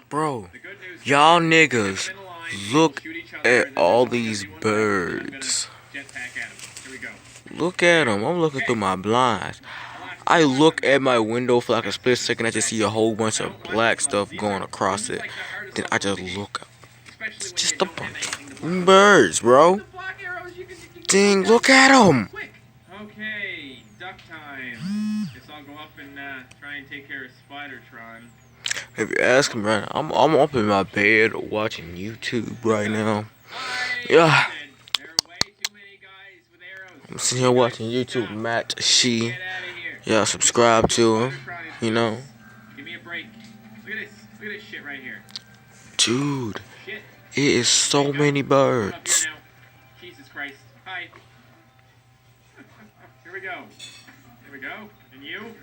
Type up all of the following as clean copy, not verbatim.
Bro, y'all niggas, look at all these birds. Look at them. I'm looking through my blinds. I look at my window for like a split second. I just see a whole bunch of black stuff going across it. Then I just look up. It's just a bunch of birds, bro. Dang, look at them. Okay, duck time. Guess I'll go up and try and take care of Spidertron. If you ask me right now, I'm up in my bed watching YouTube right now. Yeah. I'm sitting here watching YouTube, Matt She. Yeah, subscribe to him, you know. Give me a break. Look at this. Look at this shit right here. Dude, it is so many birds. Jesus Christ. Hi. Here we go. Here we go. And you?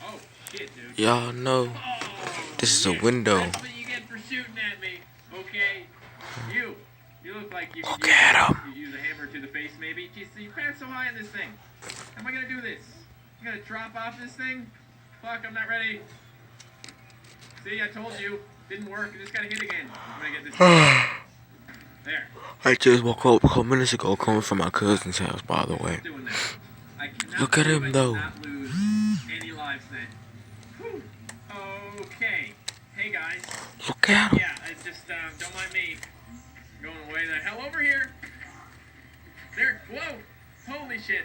Oh, shit, dude. Y'all know this is a window. That's what you get for shooting at me. Okay. You look like you look at him. You use a hammer to the face, maybe. Jeez, you pants so high in this thing. How am I gonna do this? I'm gonna drop off this thing? Fuck, I'm not ready. See, I told you. Didn't work. I just gotta hit again. I'm gonna get this. There. I just woke up a couple minutes ago coming from my cousin's house, by the way. Look at him, though. Any lives then. Whew. Okay. Hey, guys. Look at him. Yeah, I just, don't mind me. Going way the hell over here. There. Whoa. Holy shit.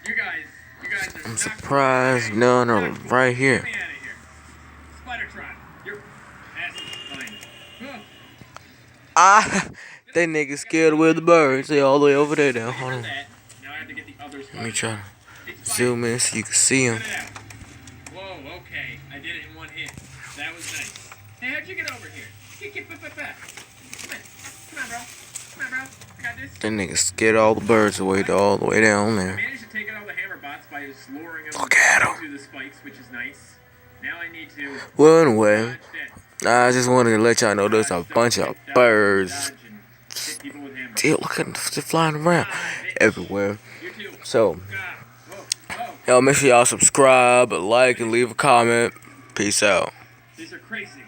You guys are I'm surprised none are right here. Get me out of here. Spidertron, your ass is fine. Ah, that nigga scared away the birds. They all the way over there now. Hold on. Now I have to get the other Let me try It's to zoom in so you can see them. Whoa, okay. I did it in one hit. That was nice. Hey, how'd you get over here? Come on, bro. Come on, bro. I got this. That nigga scared all the birds away all the way down I there. managed to take out all the hammer bots by just luring them Look at 'em. into the spikes, which is nice. Now I need to Well, anyway, dodge that. I just wanted to let y'all know there's a bunch of birds. Hit people with hammers. Dude, look at them just flying around everywhere. You too. So, Whoa. y'all make sure y'all subscribe, like, and leave a comment. Peace out. These are crazy.